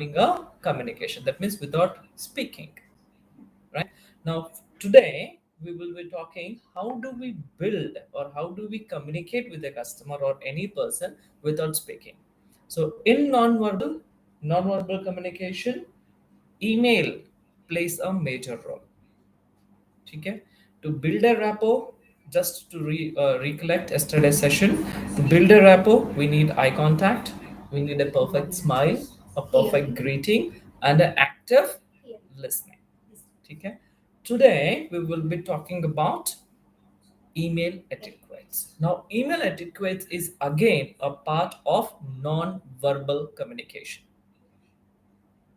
a communication. That means without speaking, right? Now, today we will be talking how do we build or how do we communicate with a customer or any person without speaking. So, in non-verbal communication, email plays a major role. ठीक है? To build a rapport, just to recollect yesterday's session, to build a rapport, we need eye contact, we need a perfect smile, a perfect greeting, and an active listening. ठीक है? Today, we will be talking about email etiquettes. Now, email etiquette is again a part of non-verbal communication,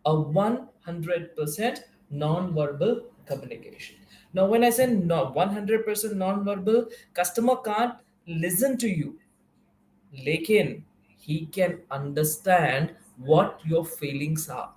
a 100% non-verbal communication. Now, when I say no 100% non-verbal, customer can't listen to you, lekin he can understand what your feelings are.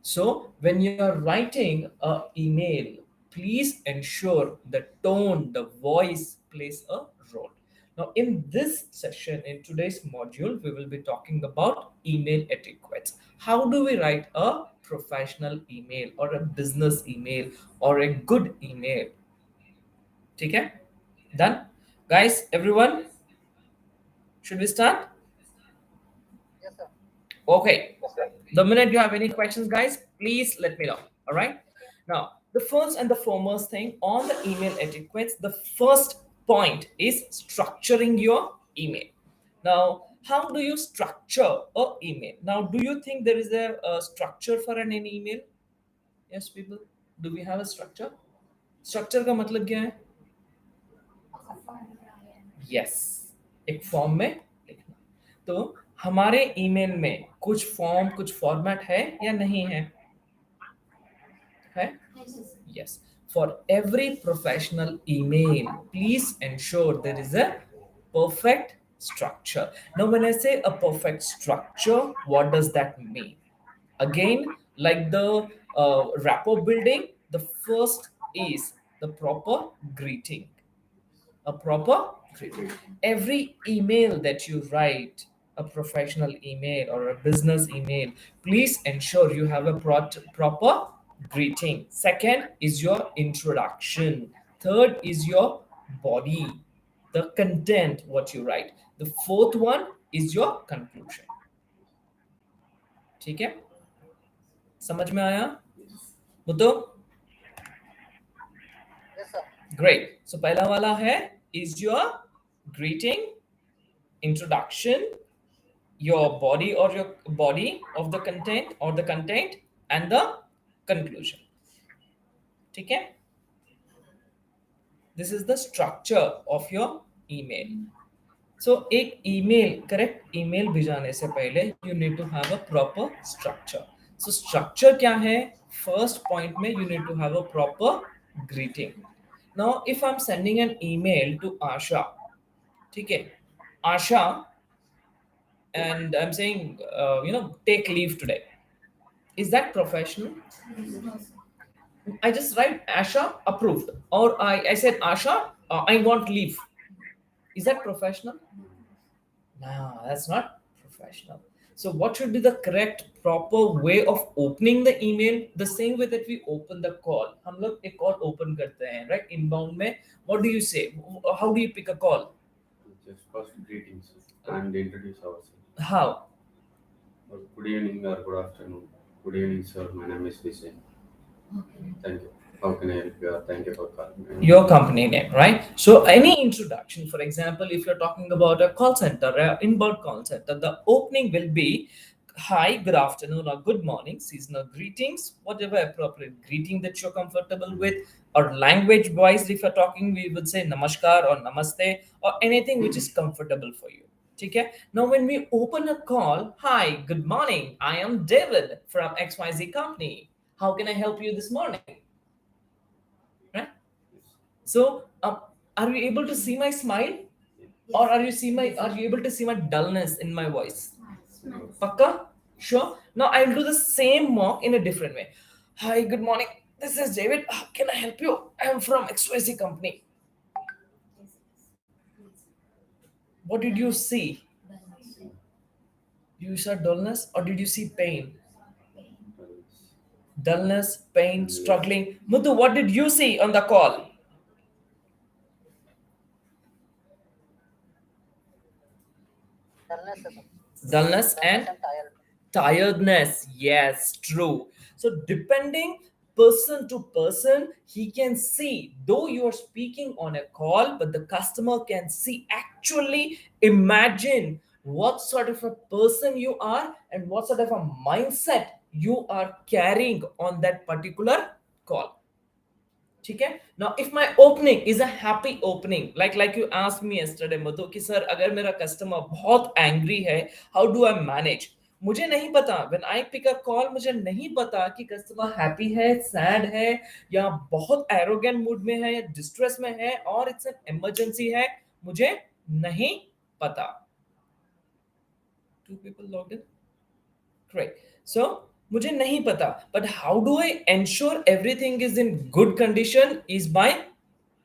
So when you're writing a email, please ensure the tone, the voice plays a role. Now, in this session, in today's module, we will be talking about email etiquette. How do we write a professional email or a business email or a good email? Okay? Done? Guys, everyone, should we start? Yes, sir. Okay. The minute you have any questions, guys, please let me know. All right. Now, the first and the foremost thing on the email etiquette, the first point is structuring your email. Now, how do you structure a email? Now, do you think there is a structure for an email? Yes, people. Do we have a structure? Structure का मतलब क्या है? Yes, एक form में लिखना. तो हमारे email में कुछ फॉर्म कुछ फॉर्मेट है या नहीं है? है? Yes. For every professional email, please ensure there is a perfect structure. Now, when I say a perfect structure, what does that mean? Again, like the rapport building, the first is the proper greeting. A proper greeting. Every email that you write, a professional email or a business email, please ensure you have a proper greeting. Second is your introduction. Third is your body, the content, what you write. The fourth one is your conclusion. ठीक है? समझ में आया? बुद्धू? Yes, sir. Great. So पहला वाला है is your greeting, introduction, your body or your body of the content or the content and the conclusion. ठीक है? This is the structure of your email. So एक email, correct email भेजाने से पहले you need to have a proper structure. So structure क्या है? First point में you need to have a proper greeting. Now if I'm sending an email to Asha, ठीक है? Asha, and I'm saying, take leave today. Is that professional? I just write Asha approved, or I said Asha, I want leave. Is that professional? No, that's not professional. So, what should be the correct, proper way of opening the email? The same way that we open the call. हम लोग एक call open करते हैं, right? Inbound में, what do you say? How do you pick a call? Just first greetings and introduce ourselves. How? Good evening or good afternoon. Good evening, sir. My name is Vijay. Thank you. How can I help you? Thank you for calling. Your company name, right? So any introduction, for example, if you're talking about a call center, inbound call center, the opening will be hi, good afternoon, or good morning, seasonal greetings, whatever appropriate greeting that you're comfortable with, or language wise, if you're talking, we would say namaskar or namaste, or anything which is comfortable for you. Okay. Now, when we open a call, hi, good morning, I am David from XYZ company. How can I help you this morning? Right? So, are you able to see my smile, or are you able to see my dullness in my voice? Pakka? Sure. Now I'll do the same mock in a different way. Hi, good morning. This is David. How can I help you? I'm from XYZ company. What did you see? You saw dullness, or did you see pain? Dullness, pain, Yes. struggling. Muthu, what did you see on the call? Dullness, sir. Dullness and Tired. tiredness. Yes, true. So depending person to person, he can see, though you are speaking on a call, but the customer can see, actually imagine what sort of a person you are and what sort of a mindset you are carrying on that particular call. ठीक है. Now if my opening is a happy opening, like you asked me yesterday मधु कि sir अगर मेरा customer बहुत angry है, how do I manage? मुझे नहीं पता. When I pick a call, मुझे नहीं पता कि कस्टमर हैप्पी है, सैड है, या बहुत एरोगेंट मूड में है, या डिस्ट्रेस में है, और इट्स एन इमरजेंसी है. मुझे नहीं पता. Two people logged in. Great. So मुझे नहीं पता, but how do I ensure everything is in good condition is by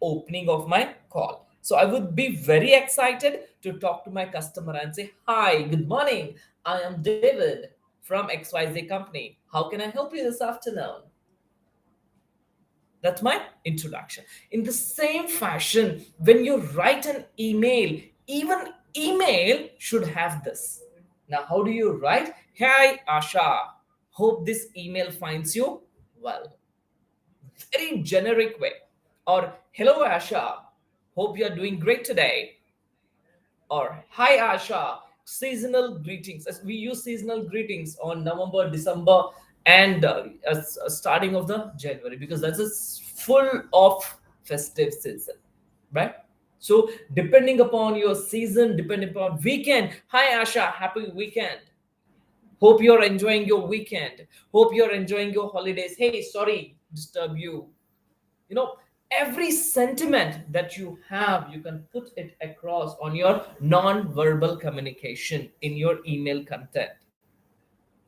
opening of my call. So I would be very excited to talk to my customer and say, hi, good morning, I am David from XYZ company, how can I help you this afternoon? That's my introduction. In the same fashion, when you write an email, even email should have this. Now, how do you write? Hi, Asha. Hope this email finds you well. Very generic way. Or, hello, Asha. Hope you're doing great today. Or, hi, Asha. Seasonal greetings. As we use seasonal greetings on November, December, and starting of the January, because that's full of festive season, right? So depending upon your season, depending upon weekend, hi Asha, happy weekend, hope you're enjoying your weekend, hope you're enjoying your holidays, hey, sorry disturb you. You know, every sentiment that you have, you can put it across on your non-verbal communication in your email content.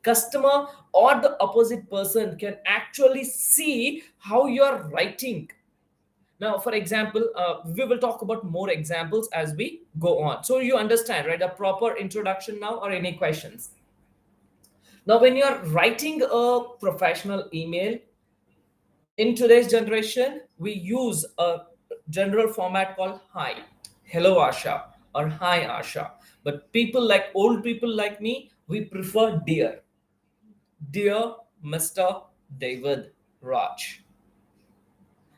Customer or the opposite person can actually see how you're writing. Now, for example, we will talk about more examples as we go on, so you understand, right, a proper introduction now, or any questions? Now, when you're writing a professional email, in today's generation, we use a general format called hi, hello Asha, or hi Asha. But people like old people like me, we prefer dear Mr. David Raj.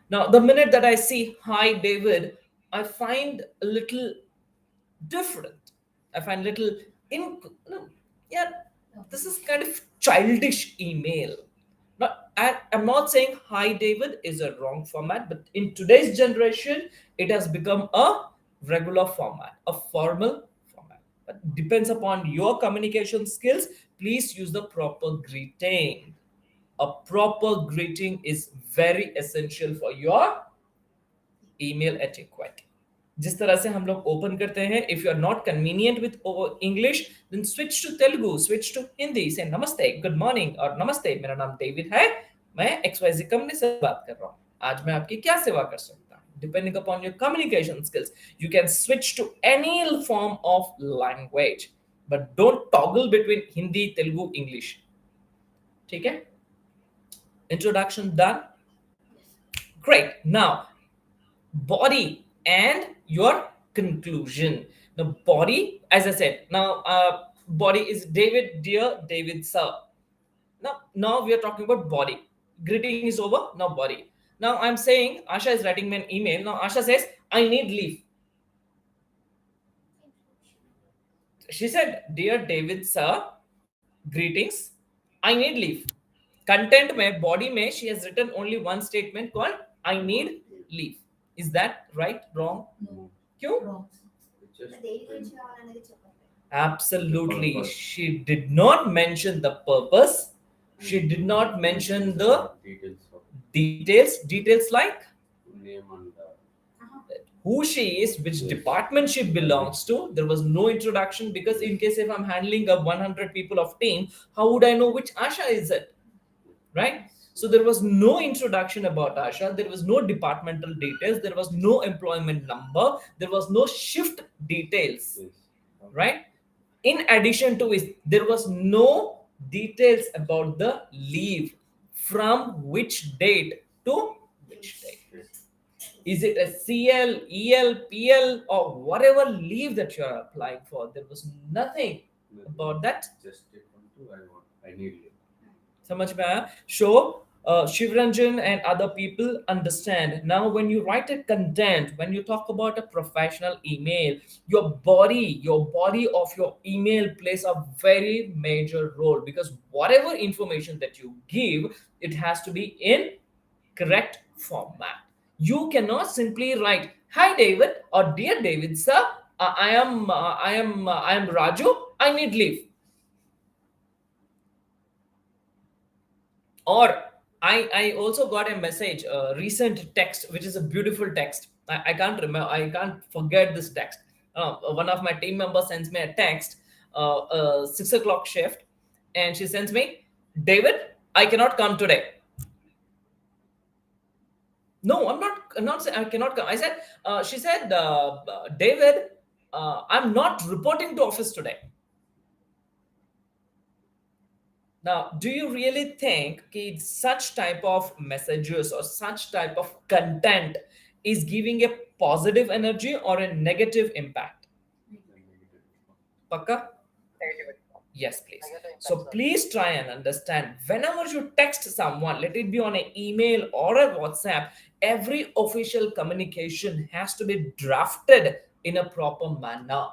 Now, the minute that I see hi David, I find a little different. I find little no, yeah, this is kind of childish email. Now, I'm not saying hi David is a wrong format, but in today's generation, it has become a regular format, a formal format. But depends upon your communication skills. Please use the proper greeting. A proper greeting is very essential for your email etiquette. जिस तरह से हम लोग open करते हैं, if you are not convenient with English, then switch to Telugu, switch to Hindi, say namaste, good morning, और नमस्ते, मेरा नाम डेविड है, मैं XYZ कंपनी से बात कर रहा हूँ, आज मैं आपकी क्या सेवा कर सकता हूँ. Depending upon your communication skills, you can switch to any form of language, but don't toggle between Hindi, Telugu, English. ठीक है? Introduction done? Great. Now, body and your conclusion. The body, as I said, now body is David, dear David, sir. Now we are talking about body. Greeting is over. Now body. Now I'm saying Asha is writing me an email. Now Asha says, I need leave. She said, dear David, sir, greetings. I need leave. Content mein, body mein, she has written only one statement called I need leave. Is that right? Wrong? No. Kyun? Wrong. Just Absolutely. Purpose. She did not mention the purpose. She did not mention the details of details. Details like name and who she is, which Yes. department she belongs to. There was no introduction, because in case if I'm handling a 100 people of team, how would I know which Asha is it? Right? So there was no introduction about Asha. There was no departmental details. There was no employment number. There was no shift details. yes. Right? In addition to it, there was no details about the leave, from which date to which date. Yes. Is it a CL, EL, PL, or whatever leave that you are applying for? There was nothing about that. Just take one to I need you. समझ में आया? So Shivranjan and other people understand. Now, when you write a content, when you talk about a professional email, your body of your email plays a very major role, because whatever information that you give, it has to be in correct format. You cannot simply write, "Hi David," or "Dear David sir, I am Raju, I need leave." Or I also got a message, a recent text, which is a beautiful text. I can't remember, I can't forget this text. One of my team members sends me a text, a 6 o'clock shift, and she sends me, "David, I cannot come today." No, I'm not saying I cannot come. I said, she said, "David, I'm not reporting to office today." Now, do you really think that such type of messages or such type of content is giving a positive energy or a negative impact? Pakka? Negative. Yes, please. Negative impact, So sir. please try and understand, whenever you text someone, let it be on an email or a WhatsApp, every official communication has to be drafted in a proper manner.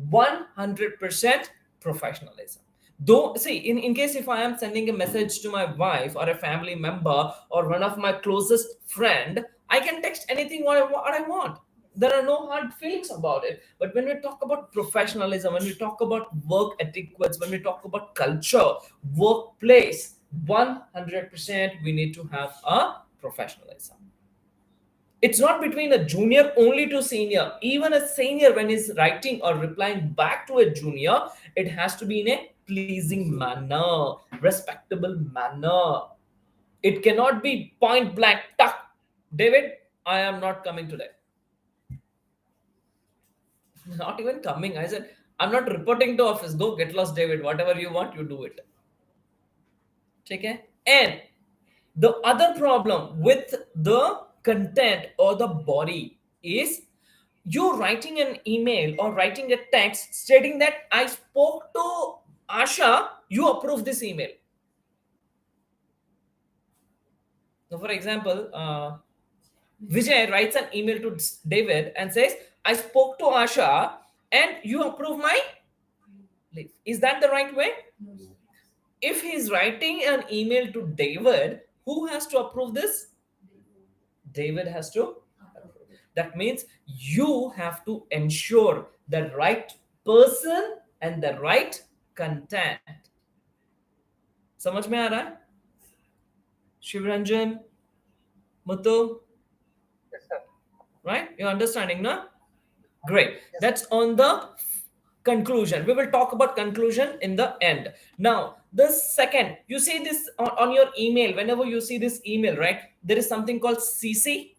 100% professionalism. Though, see, in case if I am sending a message to my wife or a family member or one of my closest friend, I can text anything what I want. There are no hard feelings about it. But when we talk about professionalism, when we talk about work etiquettes, when we talk about culture, workplace, 100% we need to have a professionalism. It's not between a junior only to senior. Even a senior, when he's writing or replying back to a junior, it has to be in a pleasing manner, respectable manner. It cannot be point blank, tuck. "David, I am not coming today." Not even coming. I said, "I'm not reporting to office. Go get lost, David. Whatever you want, you do it." Okay? And the other problem with the content or the body is you writing an email or writing a text stating that, "I spoke to Asha, you approve this email." So, for example, Vijay writes an email to David and says, "I spoke to Asha and you approve my leave." Is that the right way? If he's writing an email to David, who has to approve this? David has to. That means you have to ensure the right person and the right content. समझ में आ रहा है? Shivranjan, Muthu, Yes, sir. right? You're understanding, no? Great. Yes, That's on the conclusion. We will talk about conclusion in the end. Now, the second, you see this on your email, whenever you see this email, right? There is something called CC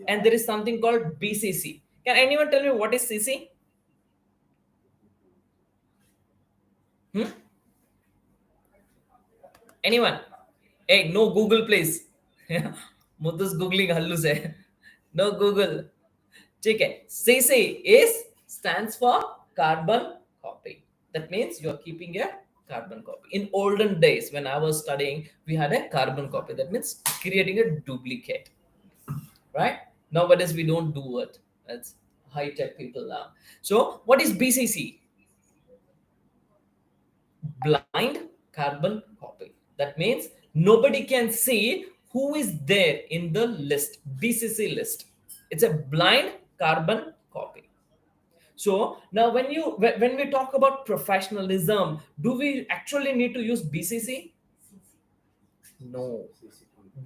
and there is something called BCC. Can anyone tell me what is CC? Anyone? Hey, no Google, please. Muthu's googling hallu se. No Google. Okay. CC is stands for carbon copy. That means you're keeping a carbon copy. In olden days, when I was studying, we had a carbon copy. That means creating a duplicate. Right? Nowadays we don't do it. It's high-tech people now. So what is BCC? Blind carbon copy. That means nobody can see who is there in the list, BCC list. It's a blind carbon copy. So now when we talk about professionalism, do we actually need to use BCC? No.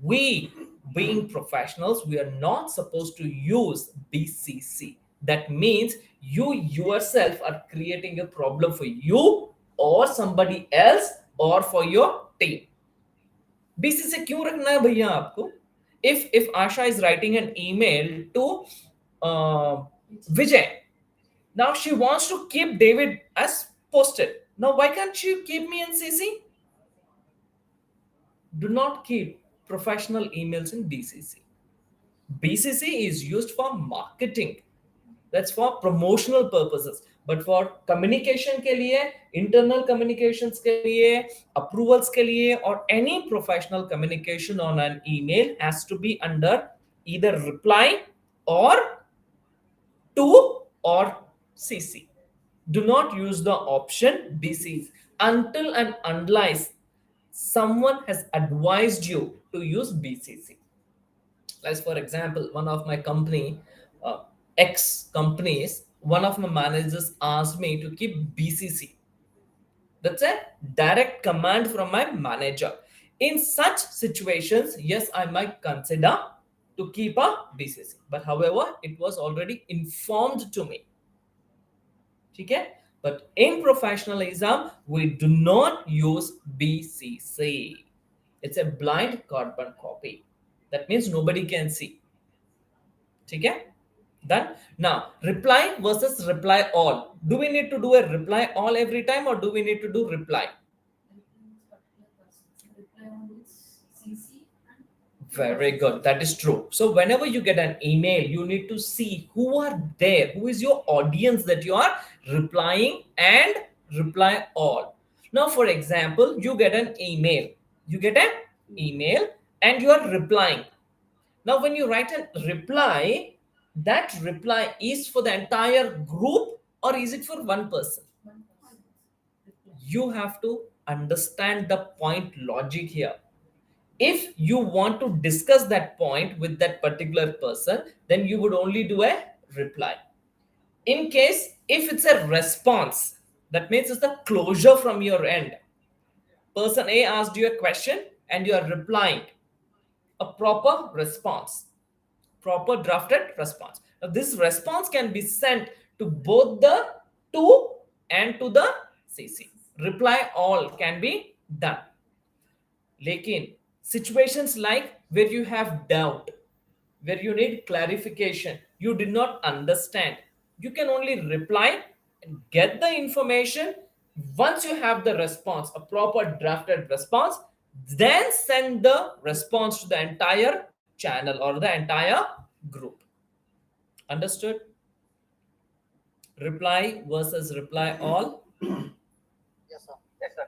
We, being professionals, we are not supposed to use BCC. That means you yourself are creating a problem for you or somebody else or for your team. BCC क्यों रखना है भैया आपको? If Asha is writing an email to Vijay, now she wants to keep David as posted. Now why can't she keep me in CC? do not keep professional emails in BCC. BCC is used for marketing. That's for promotional purposes. But for communication के लिए, internal communications के लिए, approvals के लिए, or any professional communication on an email has to be under either reply or to or CC. Do not use the option BCs until and unless someone has advised you to use BCC. As for example, one of my company, X companies, one of my managers asked me to keep BCC. That's a direct command from my manager. In such situations, yes, I might consider to keep a BCC. But however, it was already informed to me. Okay? But in professionalism, we do not use BCC. It's a blind carbon copy. That means nobody can see. Okay? Done. Now, reply versus reply all. Do we need to do a reply all every time, or do we need to do reply? Very good. That is true. So whenever you get an email, you need to see who are there, who is your audience that you are replying, and reply all. Now, for example, you get an email. You get an email and you are replying. Now, when you write a reply, that reply is for the entire group or is it for one person? You have to understand the point logic here. If you want to discuss that point with that particular person, then you would only do a reply. In case if it's a response, that means it's the closure from your end. Person A asked you a question and you are replying a proper response, proper drafted response. Now, this response can be sent to both the to and to the CC. Reply all can be done. Lekin situations like where you have doubt, where you need clarification, you did not understand, you can only reply and get the information. Once you have the response, a proper drafted response, then send the response to the entire channel or the entire group. Understood? Reply versus reply all. Yes, sir. Yes, sir.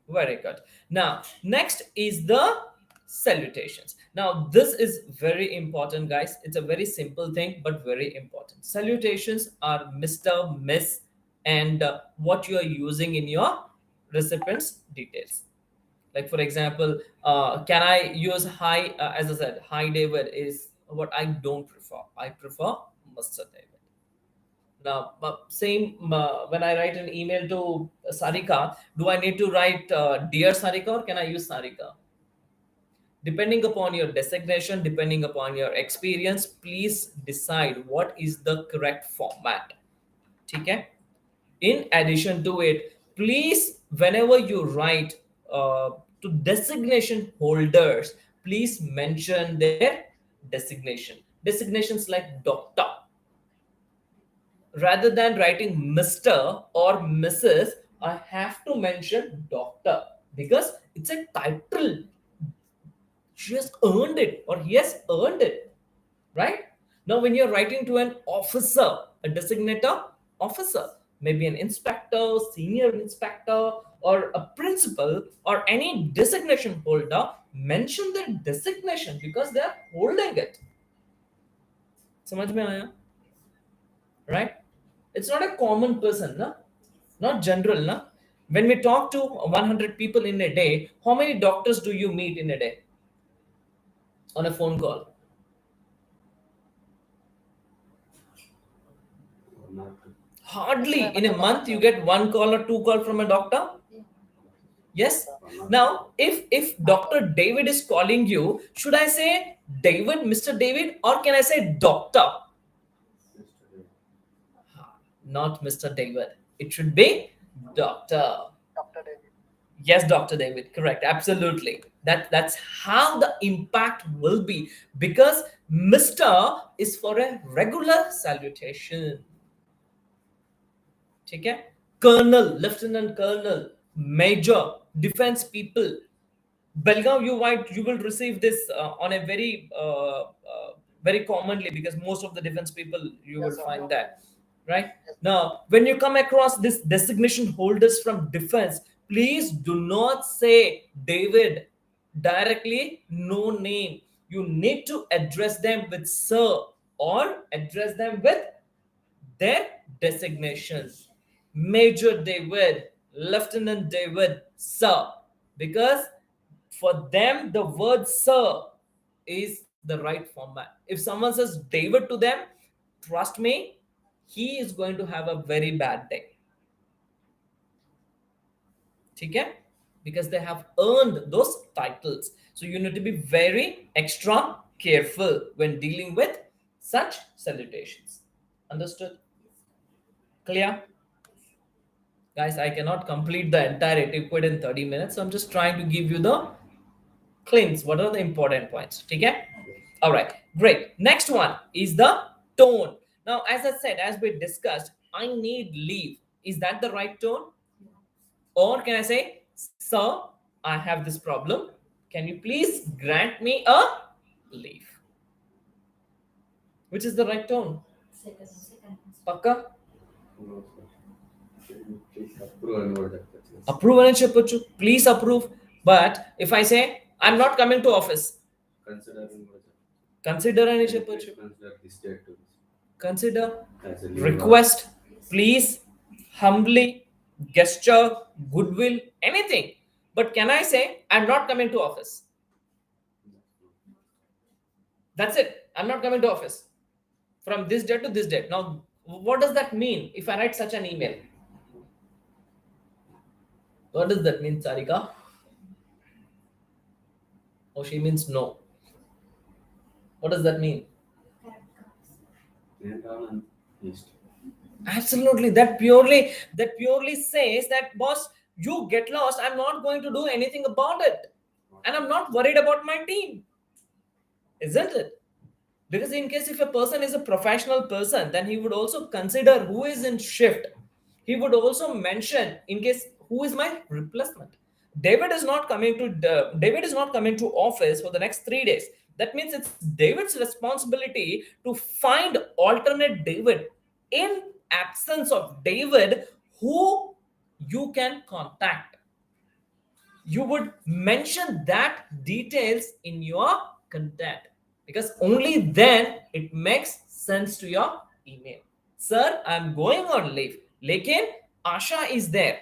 Very good. Now, next is the salutations. Now, this is very important, guys. It's a very simple thing, but very important. Salutations are Mr., Miss, and what you are using in your recipient's details. Like, for example, can I use hi? As I said, hi, David is what I don't prefer. I prefer Mr. David. Now, same when I write an email to Sarika, do I need to write Dear Sarika or can I use Sarika? Depending upon your designation, depending upon your experience, please decide what is the correct format. Okay? In addition to it, please, whenever you write to designation holders, please mention their designation. Designations like doctor. Rather than writing Mr. or Mrs., I have to mention doctor because it's a title. She has earned it or he has earned it, right? Now, when you're writing to an officer, a designator officer, maybe an inspector, senior inspector, or a principal, or any designation holder, mention their designation because they are holding it. समझ में आया? Right? It's not a common person, na? Not general. Na? When we talk to 100 people in a day, how many doctors do you meet in a day on a phone call? Hardly. In a month, you get one call or two call from a doctor. Yes. Now, if Dr. David is calling you, should I say David, Mr. David, or can I say doctor? Not Mr. David. It should be Doctor. Dr. David. Yes, Dr. David. Correct. Absolutely. That's how the impact will be because Mr. is for a regular salutation. Okay? Colonel, Lieutenant Colonel, Major, defense people. Belgaum, you will receive this on a very commonly, because most of the defense people you will Yes, sir. find that, right? Yes. Now, when you come across this designation holders from defense, please do not say David directly, no name. You need to address them with sir, or address them with their designations. Major David, Lieutenant David, sir. Because for them, the word sir is the right format. If someone says David to them, trust me, he is going to have a very bad day. Okay? Because they have earned those titles. So you need to be very extra careful when dealing with such salutations. Understood? Clear? Guys, I cannot complete the entire etiquette in 30 minutes. So I'm just trying to give you the cleans. What are the important points? Okay? All right, great. Next one is the tone. Now, as I said, as we discussed, I need leave. Is that the right tone? Or can I say, sir, I have this problem. Can you please grant me a leave? Which is the right tone? Pakka? No, sir. Please approve and what that is. Approve and చెప్పొచ్చు. Please approve. But if I say, I'm not coming to office, Considering what that- consider అని చెప్పొచ్చు. Consider this date to Consider, as a leave. request, please, humbly, gesture, goodwill, anything. But can I say, I'm not coming to office? That's it. I'm not coming to office from this date to this date. Now, what does that mean if I write such an email? What does that mean, Sarika? Oh, she means no. What does that mean? And all and east. Absolutely. That purely says that, boss, you get lost. I'm not going to do anything about it. And I'm not worried about my team. Isn't it? Because in case if a person is a professional person, then he would also consider who is in shift. He would also mention in case who is my replacement. David is not coming to office for the next 3 days. That means it's David's responsibility to find alternate David. In absence of David, who you can contact, you would mention that details in your content, because only then it makes sense to your email. Sir, I'm going on leave, lekin Asha is there.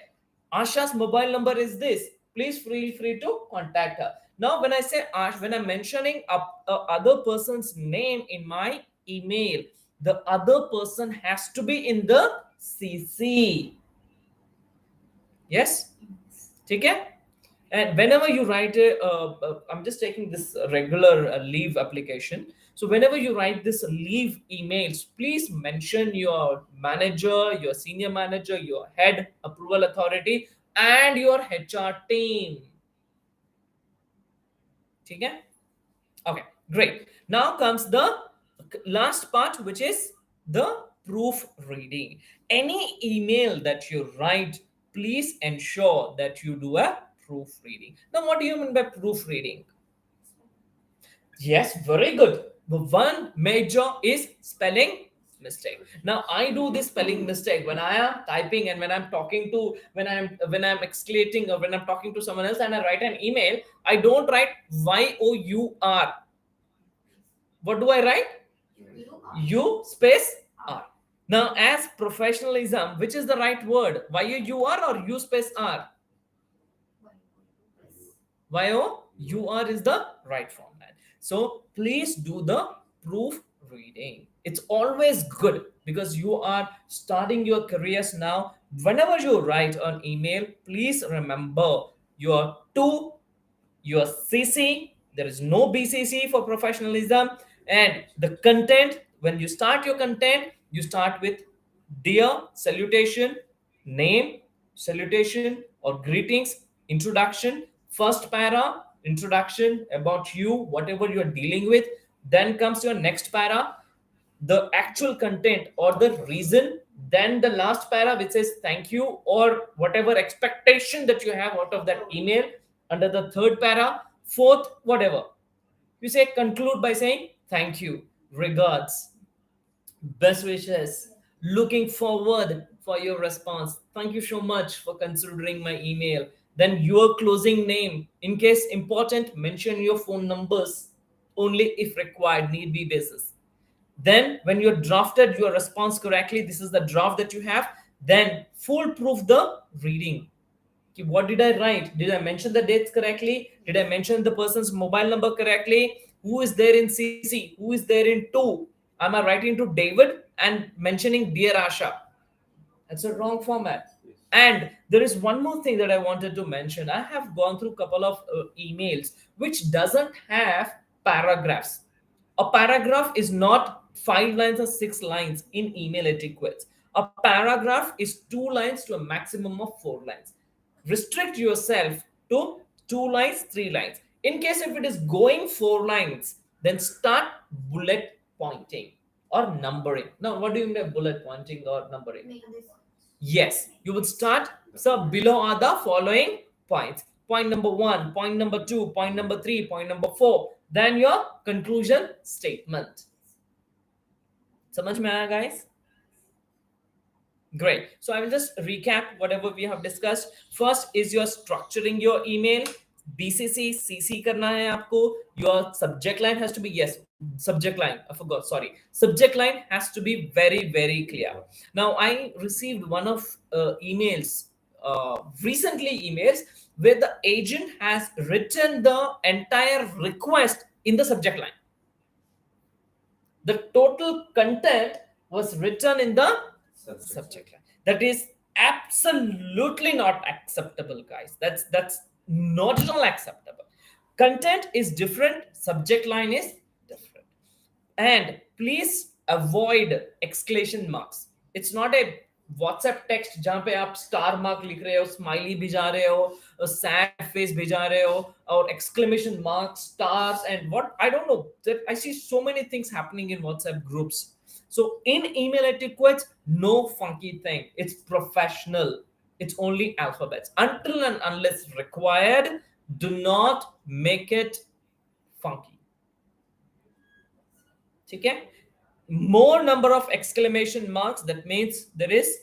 Asha's mobile number is this. Please feel free to contact her. Now, when I say Ash, when I'm mentioning a other person's name in my email, the other person has to be in the CC. Yes? Okay? And whenever you write I'm just taking this regular leave application. So whenever you write this leave emails, please mention your manager, your senior manager, your head approval authority, and your HR team. Okay? Okay, great. Now comes the last part, which is the proofreading. Any email that you write, please ensure that you do a proofreading. Now, what do you mean by proofreading? Yes, very good. The one major is spelling mistake. Now, I do this spelling mistake when I am typing and when I'm talking to, when I'm exclating, or when I'm talking to someone else and I write an email, I don't write YOUR. What do I write? U space R. Now, as professionalism, which is the right word? YOUR or U space R? YOUR is the right format. So please do the proofreading. It's always good because you are starting your careers now. Whenever you write an email, please remember your CC. There is no BCC for professionalism. And the content, when you start your content, you start with dear, salutation, name, salutation or greetings, introduction, first para, introduction about you, whatever you're dealing with. Then comes your next para, the actual content or the reason. Then the last para, which says thank you or whatever expectation that you have out of that email. Under the third para, Fourth, whatever. You say conclude by saying thank you, regards, best wishes, looking forward for your response, thank you so much for considering my email. Then your closing name, in case important, mention your phone numbers only if required, need be basis. Then when you drafted your response correctly, this is the draft that you have, then foolproof the reading. Okay, what did I write? Did I mention the dates correctly? Did I mention the person's mobile number correctly? Who is there in CC? Who is there in 2? Am I writing to David and mentioning Dear Asha? That's a wrong format. Yes. And there is one more thing that I wanted to mention. I have gone through a couple of emails which doesn't have paragraphs. A paragraph is not 5 lines or 6 lines in email etiquette. A paragraph is 2 lines to a maximum of 4 lines. Restrict yourself to 2 lines, 3 lines. In case if it is going 4 lines, then start bullet pointing or numbering. Now, what do you mean by bullet pointing or numbering? Yes, you would start. So below are the following points. Point number 1, point number 2, point number 3, point number 4. Then your conclusion statement. समझ में आया, guys? Great. So I will just recap whatever we have discussed. First is your structuring your email. BCC, CC करना है आपको. Your subject line has to be, yes, subject line. I forgot, sorry. Subject line has to be very, very clear. Now, I received one of emails, recently emails, where the agent has written the entire request in the subject line. The total content was written in the subject line. That is absolutely not acceptable, guys. That's not at all acceptable. Content is different, subject line is different. And please avoid exclamation marks. It's not a WhatsApp text जहाँ पे आप star mark लिख रहे हो, smiley भिजा रहे हो, sad face भिजा रहे हो, और exclamation marks, stars, and what I don't know. That I see so many things happening in WhatsApp groups. So in email etiquette, no funky thing. It's professional. It's only alphabets. Until and unless required, do not make it funky. Okay? More number of exclamation marks, that means there is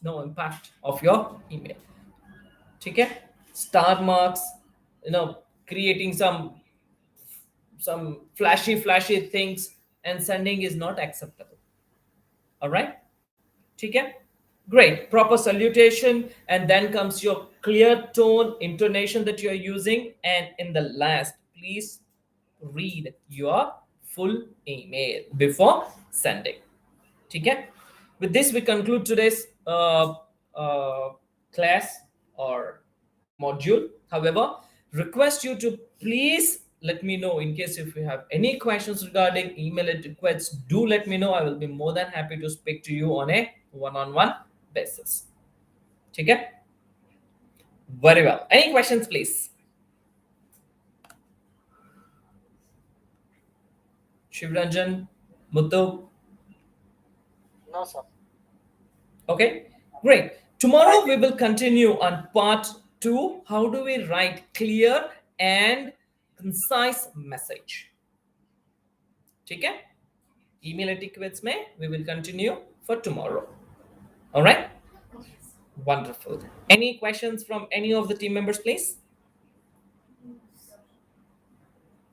no impact of your email. Okay? Star marks, creating some flashy things and sending is not acceptable. All right? Okay? Great. Proper salutation, and then comes your clear tone, intonation that you are using, and in the last, please read your full email before sending. Okay? With this, we conclude today's class or module. However, request you to please let me know in case if you have any questions regarding email etiquettes. Do let me know. I will be more than happy to speak to you on a one-on-one basis. Okay? Very well. Any questions, please? Shivranjan, Muthu? No, sir. Okay, great. Tomorrow we will continue on part 2. How do we write clear and concise message? Okay? Email etiquettes may we will continue for tomorrow. All right? Wonderful. Any questions from any of the team members, please?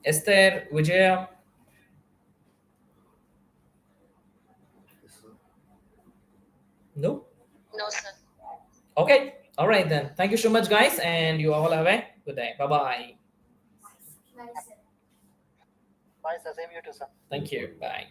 Esther, Vijaya? No? No, sir. Okay. All right then. Thank you so much, guys, and you all have a good day. Bye-bye. Bye, sir. Same you too, sir. Thank you. Bye.